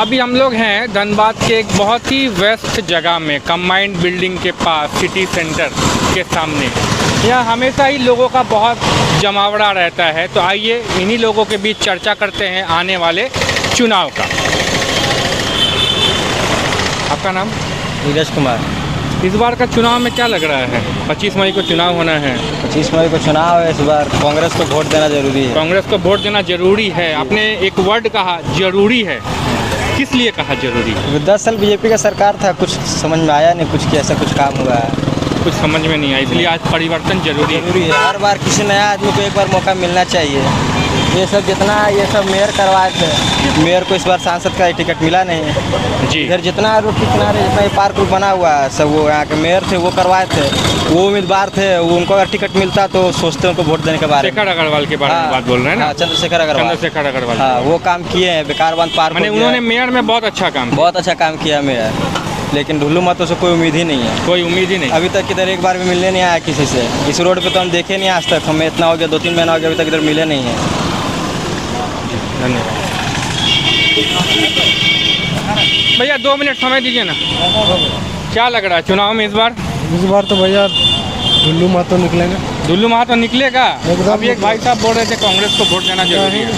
अभी हम लोग हैं धनबाद के एक बहुत ही व्यस्त जगह में, कंबाइंड बिल्डिंग के पास, सिटी सेंटर के सामने। यहाँ हमेशा ही लोगों का बहुत जमावड़ा रहता है, तो आइए इन्हीं लोगों के बीच चर्चा करते हैं आने वाले चुनाव का। आपका नाम? नीरज कुमार। इस बार का चुनाव में क्या लग रहा है? 25 मई को चुनाव होना है। 25 मई को चुनाव है। इस बार कांग्रेस को वोट देना जरूरी है। कांग्रेस को वोट देना जरूरी है। आपने एक वर्ड कहा, जरूरी है। किस लिए कहा जरूरी है? 10 साल बीजेपी का सरकार था, कुछ समझ में आया नहीं, कुछ ऐसा कुछ काम हुआ है, कुछ समझ में नहीं आया, इसलिए आज परिवर्तन जरूरी है। हर बार किसी नया आदमी को एक बार मौका मिलना चाहिए। ये सब जितना ये सब मेयर करवाए थे, मेयर को इस बार सांसद का टिकट मिला नहीं जी। इधर जितना रोड के किनारे जितना ये पार्क बना हुआ है सब वो यहाँ के मेयर थे, वो करवाए थे, वो उम्मीदवार थे, वो उनको अगर टिकट मिलता तो सोचते उनको वोट देने के बारे में। शेखर अग्रवाल के बारे में बात बोल रहे हैं ना? चंद्रशेखर अग्रवाल। हाँ, वो काम किए हैं, विकारवंत पार्क। उन्होंने मेयर में बहुत अच्छा काम किया मेयर, लेकिन ढुल्लू महतो से कोई उम्मीद ही नहीं है। कोई उम्मीद ही नहीं। अभी तक इधर एक बार भी मिलने नहीं आया किसी से। इस रोड पे तो हम देखे नहीं आज तक, हमें इतना हो गया 2-3 महीना हो गया, अभी तक इधर मिले नहीं है। धन्यवाद भैया। 2 मिनट समय दीजिए ना। क्या लग रहा है चुनाव में इस बार? तो भैया ढुल्लू महतो निकलेगा। ढुल्लू महतो निकलेगा? एकदम। अभी एक भाई साहब बोल रहे थे कांग्रेस को वोट देना जरूरी है।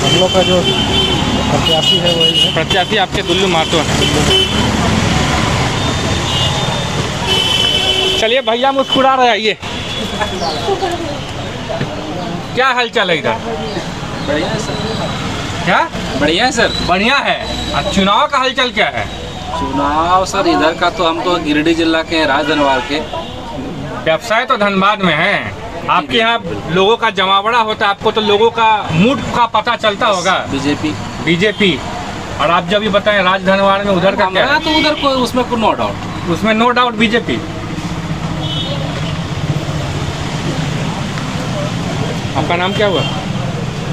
हम लोग का जो प्रत्याशी है वही है। प्रत्याशी आपके ढुल्लू महतो है। चलिए भैया मुस्कुरा रहे, आइए। क्या हालचाल है इधर? बढ़िया है सर। क्या बढ़िया है सर। बढ़िया है। और चुनाव का हालचाल क्या है? चुनाव सर इधर का तो हम तो गिरिडीह जिला के राजधनवार के। व्यवसाय तो धनबाद में है। आपके यहाँ लोगों का जमावड़ा होता है, आपको तो लोगों का मूड का पता चलता होगा। बीजेपी। और आप जब भी बताएं राजधनवार में उधर का क्या है? तो उधर को उसमें नो डाउट, उसमें नो डाउट बीजेपी। आपका नाम क्या हुआ?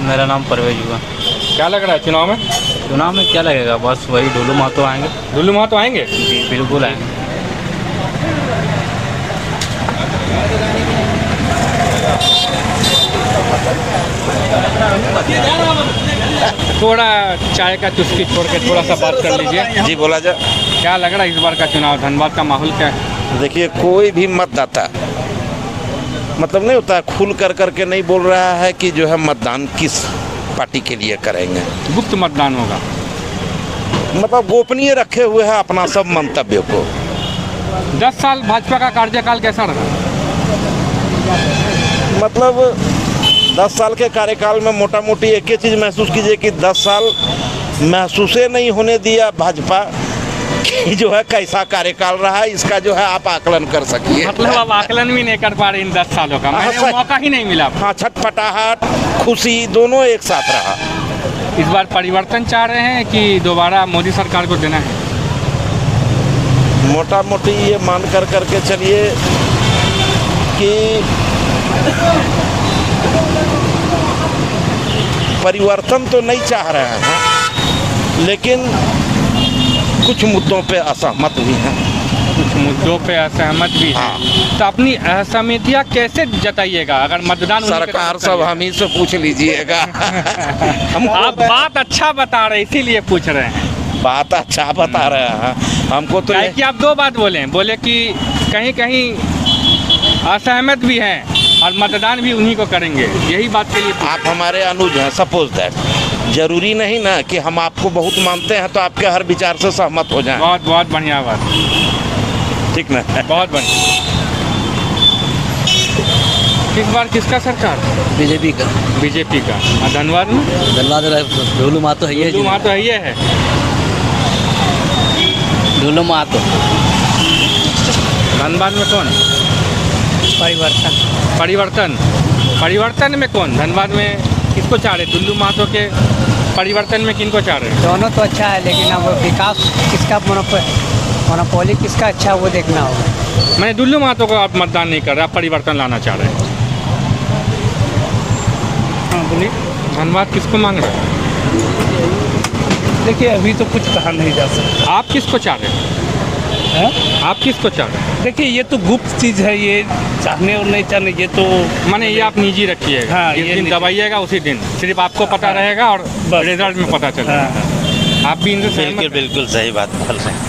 मेरा नाम परवेज हुआ। क्या लग रहा है चुनाव में? चुनाव में क्या लगेगा, बस वही ढुल्लू महतो आएंगे। ढुल्लू महतो आएंगे? जी बिल्कुल आएंगे। थोड़ा चाय का चुस्की छोड़ के थोड़ा सा बात कर लीजिए। जी बोला जा। क्या लग रहा है इस बार का चुनाव, धनबाद का माहौल क्या है? देखिए, कोई भी मतदाता मतलब नहीं होता है, खुल करके नहीं बोल रहा है कि जो है मतदान किस पार्टी के लिए करेंगे। गुप्त मतदान होगा, मतलब गोपनीय रखे हुए है अपना सब मंतव्य को। 10 साल भाजपा का कार्यकाल कैसा रहा? मतलब 10 साल के कार्यकाल में मोटा मोटी एक ही चीज़ महसूस कीजिए कि 10 साल महसूस नहीं होने दिया भाजपा कि जो है कैसा कार्यकाल रहा है, इसका जो है आप आकलन कर सकिए। मतलब आप आकलन भी नहीं कर पा रहे इन 10 सालों का? मैंने मौका ही नहीं मिला। हाँ, छटपटाहट खुशी दोनों एक साथ रहा। इस बार परिवर्तन चाह रहे हैं कि दोबारा मोदी सरकार को देना है? मोटा मोटी ये मान करके चलिए कि परिवर्तन तो नहीं चाह रहे हैं, लेकिन कुछ मुद्दों पे असहमत भी हैं। कुछ मुद्दों पे असहमत भी है। हाँ। तो अपनी असहमतियाँ कैसे जताइएगा अगर मतदान? सरकार सब हम ही से पूछ लीजिएगा। आप बात अच्छा बता रहे इसीलिए पूछ रहे हैं। बात अच्छा बता रहे हैं हमको तो कि आप 2 बात बोले कि कहीं कहीं असहमत भी हैं और मतदान भी उन्हीं को करेंगे, यही बात के लिए आप हमारे अनुज हैं। सपोज दैट जरूरी नहीं ना कि हम आपको बहुत मानते हैं तो आपके हर विचार से सहमत हो जाएं। बहुत बहुत बढ़िया बात, ठीक ना? बहुत बढ़िया। इस बार किसका सरकार? बीजेपी का। बीजेपी का। और धनबाद में? धनबाद ढुल्लू महतो है। ढुल्लू महतो है। ढुल्लू महतो। धनबाद में कौन? परिवर्तन में कौन? धनबाद में किसको चाह रहे? ढुल्लू महतो के परिवर्तन में किनको चाह रहे हैं? दोनों तो अच्छा है, लेकिन अब विकास किसका मोनोपोली किसका अच्छा है वो देखना होगा। मैं ढुल्लू महतो को आप मतदान नहीं कर रहे, आप परिवर्तन लाना चाह रहे हैं? हाँ बोलिए। धनबाद किसको मांग रहे हैं? देखिए अभी तो कुछ कहा नहीं जा सकता। आप किसको चाह रहे हैं? आप किसको चाह रहे हैं? देखिए ये तो गुप्त चीज़ है, ये चाहने और नहीं चाहने ये तो माने ये आप निजी रखिएगा। हाँ, जिस ये दिन दबाइएगा उसी दिन सिर्फ आपको पता रहेगा और रिजल्ट में पता चलेगा। आप भी इनसे सहमत बिल्कुल हैं? बिल्कुल सही बात बोल रहे हैं।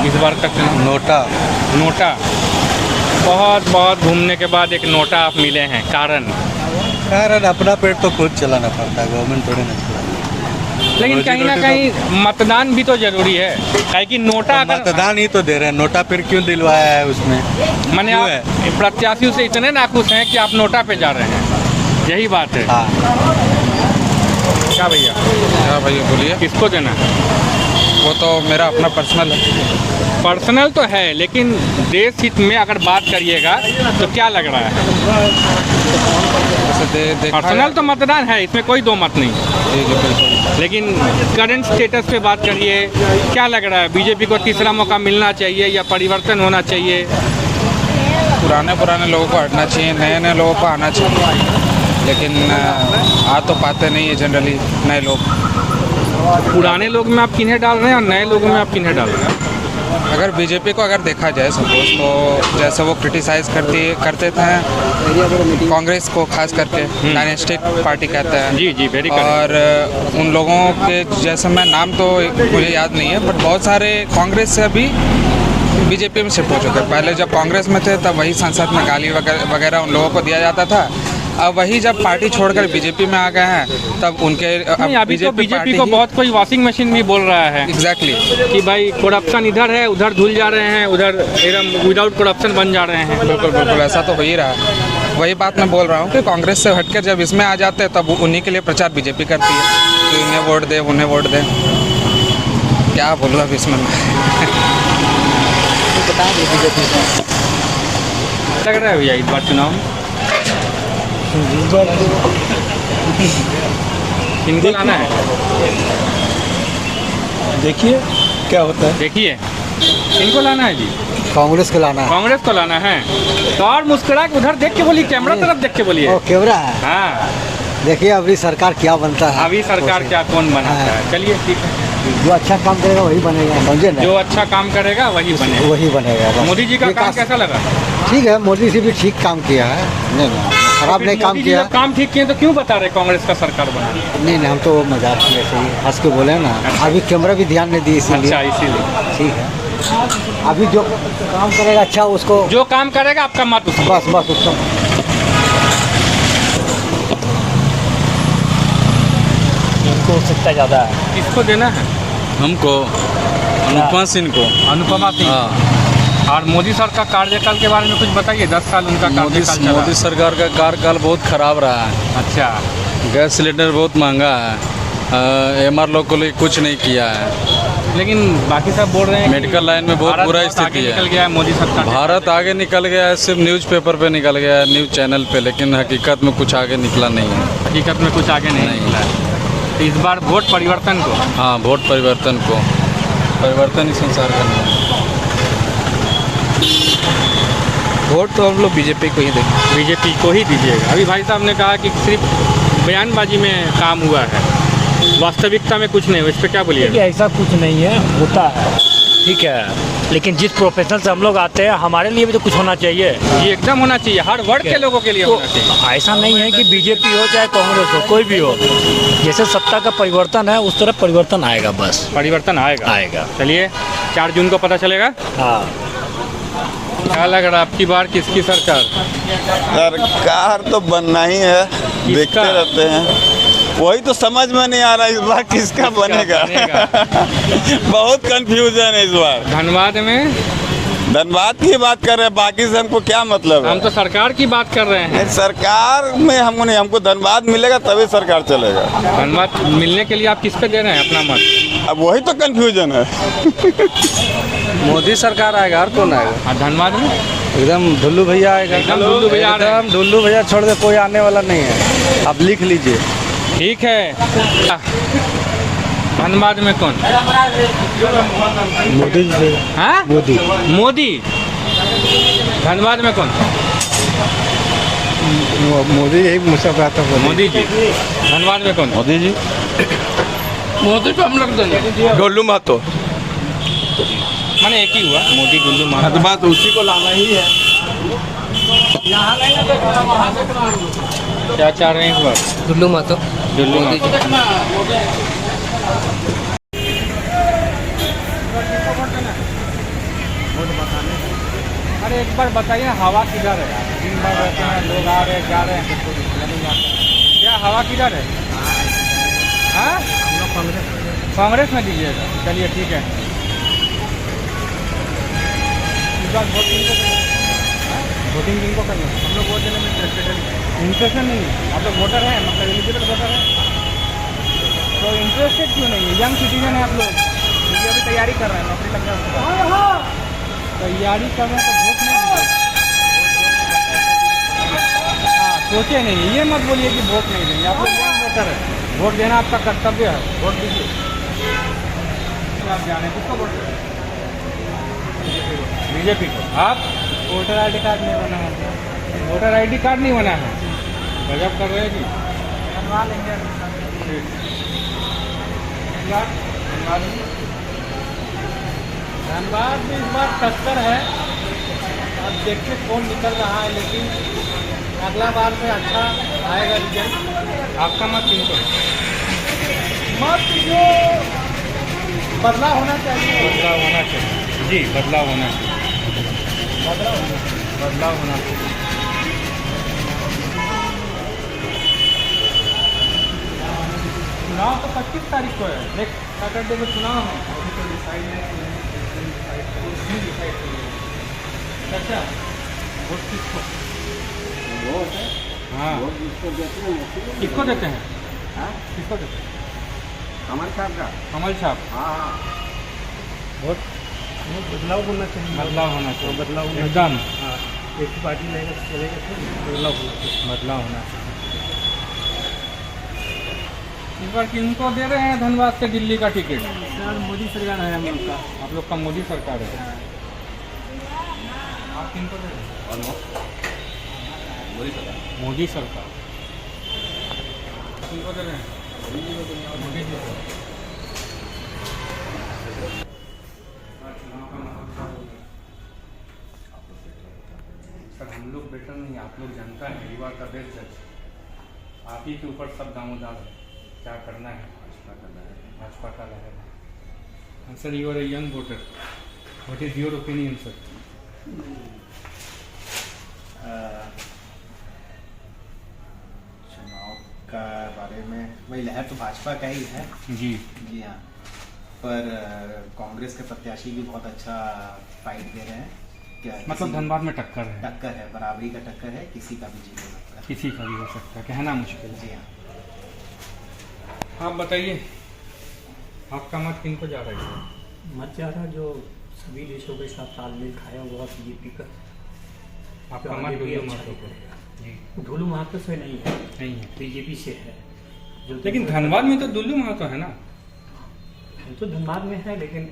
इस बार का चुनाव नोटा नोटा, बहुत बहुत घूमने के बाद एक नोटा आप मिले हैं, कारण अपना पेट तो खुद चलाना पड़ता है, गवर्नमेंट थोड़ी ना चलाती। लेकिन रोजी कहीं ना रोटी कहीं मतदान भी तो जरूरी है, काहे कि नोटा अगर मतदान ही तो दे रहे हैं, नोटा फिर क्यों दिलवाया है उसमें? माने क्यों आप प्रत्याशियों से इतने नाखुश हैं कि आप नोटा पे जा रहे हैं, यही बात है। हाँ, क्या भैया, हाँ भैया बोलिए। किसको देना है? वो तो मेरा अपना पर्सनल है। पर्सनल तो है, लेकिन देश हित में अगर बात करिएगा तो क्या लग रहा है? वैसे पर्सनल तो मतदान है, इसमें कोई दो मत नहीं, जी जी बिल्कुल। लेकिन करंट स्टेटस पे बात करिए, क्या लग रहा है? बीजेपी को तीसरा मौका मिलना चाहिए या परिवर्तन होना चाहिए? पुराने लोगों को हटना चाहिए, नए नए लोगों को आना चाहिए, लेकिन आ तो पाते नहीं है जनरली नए लोग। पुराने लोग में आप किन्हें डाल रहे हैं और नए लोगों में आप किन्हें डाल रहे हैं? अगर बीजेपी को अगर देखा जाए सपोज, तो जैसे वो क्रिटिसाइज करते थे कांग्रेस को, खास करके डायनेस्टिक पार्टी कहते हैं। जी जी, वेरी और उन लोगों के जैसे, मैं नाम तो मुझे याद नहीं है, बट बहुत सारे कांग्रेस से अभी बीजेपी में शिफ्ट हो चुके हैं। पहले जब कांग्रेस में थे तब वही संसद में गाली वगैरह उन लोगों को दिया जाता था। अब वही जब पार्टी छोड़कर बीजेपी में आ गए हैं तब उनके नहीं, अभी तो बीजेपी को बहुत कोई वॉशिंग मशीन भी बोल रहा है एग्जैक्टली कि भाई करप्शन इधर है, उधर धुल जा रहे हैं, उधर एकदम विदाउट करप्शन बन जा रहे हैं। बिल्कुल बिल्कुल, ऐसा तो हो ही रहा है। वही बात मैं बोल रहा हूँ कि कांग्रेस से हटकर जब इसमें आ जाते हैं तब उन्हीं के लिए प्रचार बीजेपी करती है कि इन्हें वोट दे, उन्हें वोट दे। क्या बोल रहा हूँ इसमें लग रहा है भैया इस बार चुनाव में किनको लाना है? देखिए क्या होता है। देखिए किनको लाना है जी? कांग्रेस को लाना है। कांग्रेस को लाना है तो और मुस्कुरा के उधर देख के बोलिए, कैमरा तरफ देख के बोलिए। कैमरा है, हाँ, देखिए अभी सरकार क्या बनता है। अभी सरकार क्या कौन बनाता है? चलिए ठीक है, जो अच्छा काम करेगा वही बनेगा, समझे ना? जो अच्छा काम करेगा वही बनेगा। वही बनेगा बस। मोदी जी का काम विकास- कैसा लगा? ठीक है, मोदी जी भी ठीक काम किया है, नहीं खराब नहीं काम मोदी जी किया। जब काम ठीक किए तो क्यों बता रहे कांग्रेस का सरकार बना? नहीं हम तो मजाक में ऐसे ही हंस के बोले ना। अभी कैमरा भी ध्यान नहीं दी इसीलिए। अच्छा, इसीलिए ठीक है, अभी जो काम करेगा अच्छा उसको, जो काम करेगा आपका मत उसको। बस उसको। इनको उत्सुकता ज़्यादा है। किसको देना है? हमको अनुपमा सिंह को। अनुपमा सिंह। हाँ, और मोदी सर का कार्यकाल के बारे में कुछ बताइए। 10 साल उनका कार्यकाल चला। मोदी सरकार का कार्यकाल बहुत खराब रहा है। अच्छा, गैस सिलेंडर बहुत महंगा है, MR लोग को लिए कुछ नहीं किया है। लेकिन बाकी सब बोल रहे हैं कि मेडिकल लाइन में बहुत भारत बुरा आगे स्थिति निकल है। गया है मोदी सरकार। भारत आगे निकल गया है, सिर्फ न्यूज़पेपर पे निकल गया है, न्यूज़ चैनल पे, लेकिन हकीकत में कुछ आगे निकला नहीं है। हकीकत में कुछ आगे नहीं निकला है। तो इस बार वोट परिवर्तन को। हाँ, वोट परिवर्तन को। परिवर्तन ही संसार का नियम है। वोट तो हम लोग बीजेपी को ही देंगे। बीजेपी को ही दीजिएगा। अभी भाई साहब ने कहा कि सिर्फ बयानबाजी में काम हुआ है, वास्तविकता में कुछ नहीं हुआ। इस पर क्या बोलिए? देखिए ऐसा कुछ नहीं है, होता है, ठीक है, लेकिन जिस प्रोफेशनल से हम लोग आते हैं हमारे लिए भी तो कुछ होना चाहिए। ये एकदम होना चाहिए, हर वर्ग के लोगों के लिए तो होना चाहिए। ऐसा नहीं है कि बीजेपी हो चाहे कांग्रेस हो, कोई भी हो, जैसे सत्ता का परिवर्तन है उस तरफ परिवर्तन आएगा, बस परिवर्तन आएगा। चलिए 4 जून को पता चलेगा। हाँ। क्या लग रहा है आपकी बार किसकी सरकार? सरकार तो बनना ही है, देखते रहते हैं, वही तो समझ में नहीं आ रहा इस बार किसका बनेगा। बहुत कंफ्यूजन है इस बार। धनबाद में धनबाद की बात कर रहे हैं, बाकी से हमको क्या मतलब है? हम तो सरकार की बात कर रहे हैं। नहीं, सरकार में हमको नहीं, हमको धनबाद मिलेगा तभी सरकार चलेगा। धनबाद मिलने के लिए आप किस पे दे रहे हैं अपना मत? अब वही तो कंफ्यूजन है। मोदी सरकार आएगा और कौन आएगा? और धनबाद में एकदम ढुल्लू भैया आएगा। एकदम ढुल्लू भैया आ रहे हैं। एकदम ढुल्लू भैया छोड़ दे, कोई आने वाला नहीं है, आप लिख लीजिए। ठीक है। धनबाद में कौन? मोदी जी। हाँ, मोदी। धनबाद में कौन? मोदी यही मुझसे बात है। मोदी जी। धनबाद में कौन? मोदी जी। मोदी पे हम लोग देंगे। गोलू महतो। माने एक ही हुआ, मोदी गुल्लू महाराज। बात उसी को लाना ही है। क्या चाह रहे हैं इस बार? दुल्लू मातो दुल्लू मातो। अरे एक बार बताइए ना, हवा किधर है? दिन भर रहते हैं लोग, आ रहे जा रहे हैं, क्या हवा किधर है? हाँ, कांग्रेस में दीजिएगा। चलिए ठीक है। इस बार वोटिंग किनको करना है? हम लोग वोट देने में इंटरेस्टेड नहीं है। आप लोग वोटर हैं, मतलब एलिजिबल वोटर हैं, तो इंटरेस्टेड क्यों नहीं है? यंग सिटीजन है आप लोग, क्योंकि अभी तैयारी कर रहे हैं, नौकरी लग जाए, तैयारी कर रहे हैं तो वोट नहीं दीजिए। हाँ, सोचे नहीं, ये मत बोलिए कि वोट नहीं देंगे। आप लोग यंग वोटर है, वोट देना आपका कर्तव्य है, वोट दीजिए। आप जाने किसको वोट करें? बीजेपी को। आप वोटर आईडी कार्ड नहीं बना है, वोटर आईडी कार्ड नहीं बना है, गजब कर रहे हैं जी। बनवा लेंगे। धनबाद में इस बार टक्कर है, अब देखते कौन निकल रहा है, लेकिन अगला बार से अच्छा आएगा रिजल्ट। आपका मत किनको? मत जो बदलाव होना चाहिए, बदलाव होना चाहिए जी, बदलाव होना चाहिए, बदलाव होना चाहिए। चुनाव तो 25 तारीख को है, नेक्स्ट सैटरडे को चुनाव है। अभी तो डिसाइड नहीं, अच्छा वोट किसको? हाँ, किसको देते हैं? किसको देते हैं? कमल छाप का। कमल छाप। हाँ, वोट बदलाव होना चाहिए, बदलाव होना चाहिए, बदलाव होना एकदम। हाँ, एक ही पार्टी लेगा तो चलेगा, तो बदलाव होना चाहिए, बदलाव होना चाहिए। इस बार किनको दे रहे हैं धनबाद से दिल्ली का टिकट? सर मोदी सरकार है हम लोग का। आप लोग का मोदी सरकार है। आप किनको दे रहे हैं? मोदी सरकार। किनको दे रहे हैं? मोदी जी को। सर हम लोग बेटर नहीं, आप लोग जनता है, यू आर द बेस्ट जज। आप ही के ऊपर सब दामोदार है, क्या करना है? भाजपा का लहर। Sir you are a young voter, what is your opinion sir? चुनाव का बारे में वही लहर तो भाजपा का ही है जी जी हाँ, पर कांग्रेस के प्रत्याशी भी बहुत अच्छा फाइट दे रहे हैं। क्या मतलब धनबाद में टक्कर है? टक्कर है, बराबरी का टक्कर है, किसी का भी जीत हो सकता है। किसी का भी हो सकता है, कहना मुश्किल है। जी हाँ। आप बताइए, आपका मत किनको जा रहा है? मत जा रहा जो सभी देशों के साथ तालमेल खाया हुआ बीजेपी का। आपका मत दुल्लू महतो को? जी, दुल्लू महतो से नहीं है, नहीं है, बीजेपी से है। जो लेकिन धनबाद में तो दुल्लू महतो है ना? हम तो धनबाद में है, लेकिन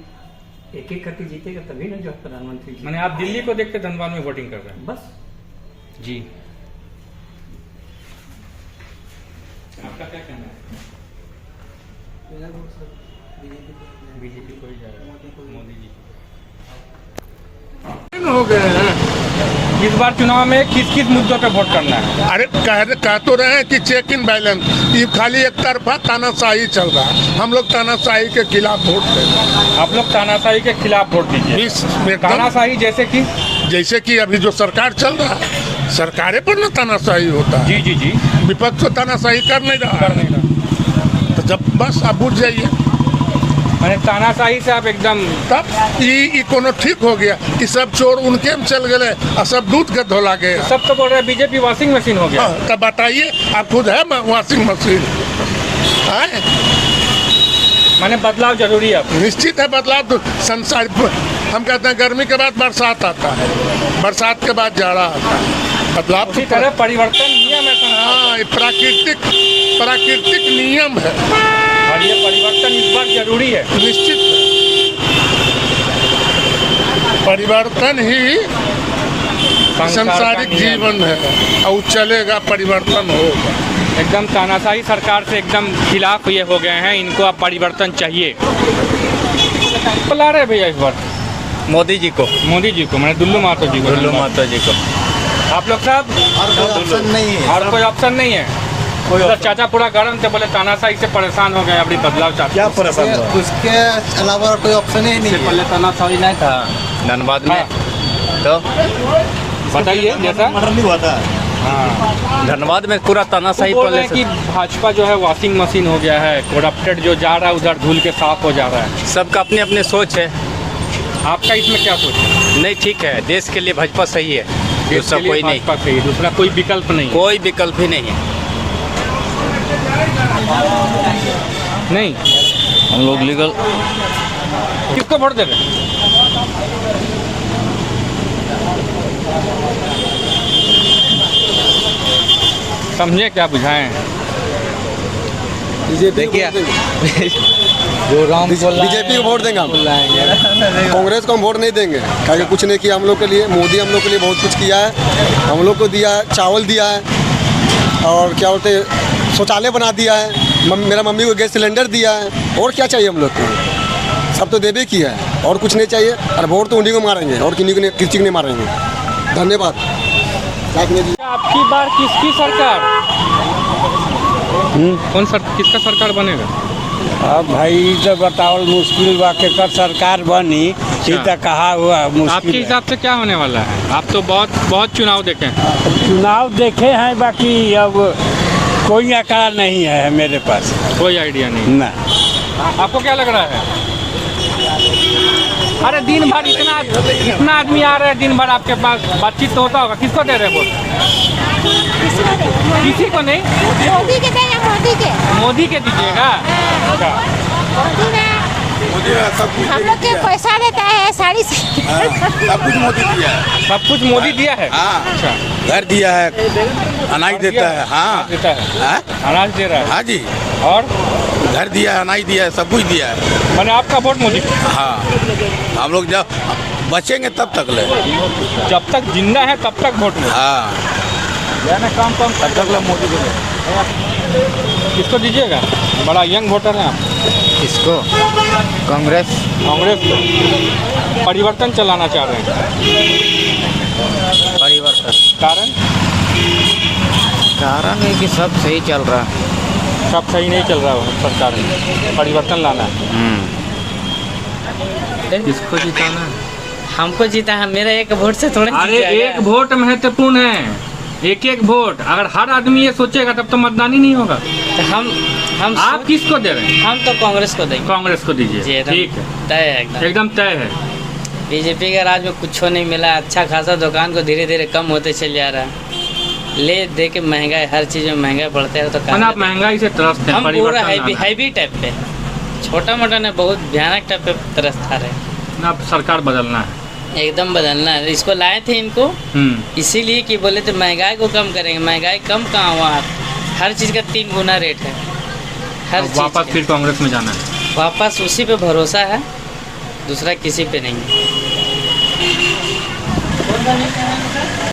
एक एक करके जीतेगा तभी ना जो प्रधानमंत्री जी। मैंने आप दिल्ली को देख के धनबाद में वोटिंग कर रहे हैं? बस जी। आपका क्या कहना है? बीजेपी को ही जाएगा, मोदी जी को। हो गए हैं इस बार चुनाव में किस किस मुद्दों पे वोट करना है? अरे कह तो रहे हैं कि चेक इन बैलेंस, ये खाली एक तरफा तानाशाही चल रहा है। हम लोग तानाशाही के खिलाफ वोट दे रहे हैं। आप लोग तानाशाही के खिलाफ वोट दीजिए। तानाशाही जैसे कि अभी जो सरकार चल रहा है, सरकारें पर ना तानाशाही होता है। जी जी जी, विपक्ष तो तानाशाही कर नहीं रहा। तो जब बस आप बुझ जाइए, मैंने तानाशाही से आप एकदम तब ये कोनो ठीक हो गया कि सब चोर उनके में चल गए और सब दूध के धोला गया। सब तो बोल रहे हैं बीजेपी वॉशिंग मशीन हो गया। तब बताइए, आप खुद है वॉशिंग मशीन है? मैंने बदलाव जरूरी है। निश्चित है बदलाव तो संसार। हम कहते हैं गर्मी के बाद बरसात आता है, बरसात के बाद जाड़ा आता है। बदलाव उसी तरह परिवर्तन नियम है। हाँ, ये प्राकृतिक नियम है और ये परिवर्तन इस बार जरूरी है। निश्चित परिवर्तन ही सांसारिक जीवन है और चलेगा, परिवर्तन होगा। एकदम तानाशाही सरकार से एकदम खिलाफ ये हो गए हैं, इनको अब परिवर्तन चाहिए। बुला रहे भैया इस बार मोदी जी को। मोदी जी को, मैंने दुल्लू महतो जी को। दुल्लू महतो जी को। आप लोग साहब ऑप्शन नहीं है। और कोई ऑप्शन नहीं है। उधर चाचा पूरा गरम थे, बोले तानाशाही से परेशान हो गए, अभी बदलाव चाहते। क्या परेशान हुआ? उसके अलावा कोई ऑप्शन ही नहीं है। पहले तानाशाही नहीं था धनबाद में, तो बताइए जैसा नहीं हुआ था। धनबाद में पूरा तानाशाही बोल रहे पहले हैं कि भाजपा जो है वॉशिंग मशीन हो गया है, करप्टेड जो जा रहा है उधर धूल के साफ हो जा रहा है। सबका अपनी अपनी सोच है। आपका इसमें क्या सोच है? नहीं, ठीक है, देश के लिए भाजपा सही है, देश दूसरा के लिए कोई नहीं, भाजपा सही है, दूसरा कोई विकल्प नहीं है। कोई विकल्प ही नहीं है। नहीं, हम लोग लीगल किसको वोट दे रहे हैं? समझे क्या बुझाएं? देखिए बीजेपी को वोट देंगे हम, कांग्रेस को हम वोट नहीं देंगे, क्योंकि कुछ नहीं किया हम लोग के लिए। मोदी हम लोग के लिए बहुत कुछ किया है, हम लोग को दिया, चावल दिया है, और क्या बोलते हैं शौचालय बना दिया है, मेरा मम्मी को गैस सिलेंडर दिया है, और क्या चाहिए हम लोग को? सब तो देवे किया है, और कुछ नहीं चाहिए। और वोट तो उन्हीं को मारेंगे और किसी को नहीं मारेंगे। धन्यवाद। आपकी बार किसकी सरकार? कौन किसका सरकार बनेगा? अब भाई तो बताओ, मुश्किल बा के कर सरकार बनी, सीधा कहा हुआ आपके हिसाब से क्या होने वाला है? आप तो बहुत चुनाव देखे हैं। चुनाव देखे हैं, बाकी अब कोई आंकड़ा नहीं है मेरे पास, कोई आइडिया नहीं ना। आपको क्या लग रहा है? अरे दिन भर इतना आदमी आ रहे हैं, दिन भर आपके पास बातचीत तो होता होगा। किसको दे रहे हैं वोट? किसी को नहीं, मोदी के देंगे, मोदी के दीजिएगा। हम लोग के पैसा देता है, साड़ी सब कुछ मोदी दिया है। सब कुछ मोदी दिया है। अच्छा, घर दिया है, अनाज देता है। हाँ, देता है, अनाज दे रहा है। हाँ जी, और घर दिया है, अनाज दिया है, सब कुछ दिया है। मैंने आपका वोट मोदी को। हाँ, हम लोग जब बचेंगे तब तक ले, जब तक जिंदा है तब तक वोट। हाँ, काम तब तक मोदी को। किसको दीजिएगा? बड़ा यंग वोटर है आप। किसको? कांग्रेस परिवर्तन चलाना चाह रहे हैं। परिवर्तन कारण है कि सब सही चल रहा है। सब सही नहीं चल रहा है, सरकार में परिवर्तन लाना है। किसको जिताना? हमको जीता है, मेरा एक वोट से थोड़ा। अरे एक वोट महत्वपूर्ण है, एक वोट। अगर हर आदमी ये सोचेगा तब तो मतदान ही नहीं होगा। तो हम आप किसको दे रहे हैं? हम तो कांग्रेस को देंगे। कांग्रेस को दीजिए, ठीक है, तय है, एकदम तय है। बीजेपी के राज में कुछ नहीं मिला, अच्छा खासा दुकान को धीरे धीरे कम होते चल जा रहा है। ले दे के महंगाई, हर चीज में महंगाई बढ़ते है, तो आप महंगाई से त्रस्त हैं। हम पूरा हैवी टाइप पे, छोटा मोटा ने बहुत भयानक टाइप पे त्रस्त आ रहे। अब सरकार बदलना है, एकदम बदलना है। इसको लाए थे इनको इसीलिए कि बोले तो महंगाई को कम करेंगे। महंगाई कम कहाँ हुआ? हर चीज़ का 3 गुना रेट है, हर चीज़। वापस फिर कांग्रेस में जाना है? वापस उसी पे भरोसा है, दूसरा किसी पे नहीं है।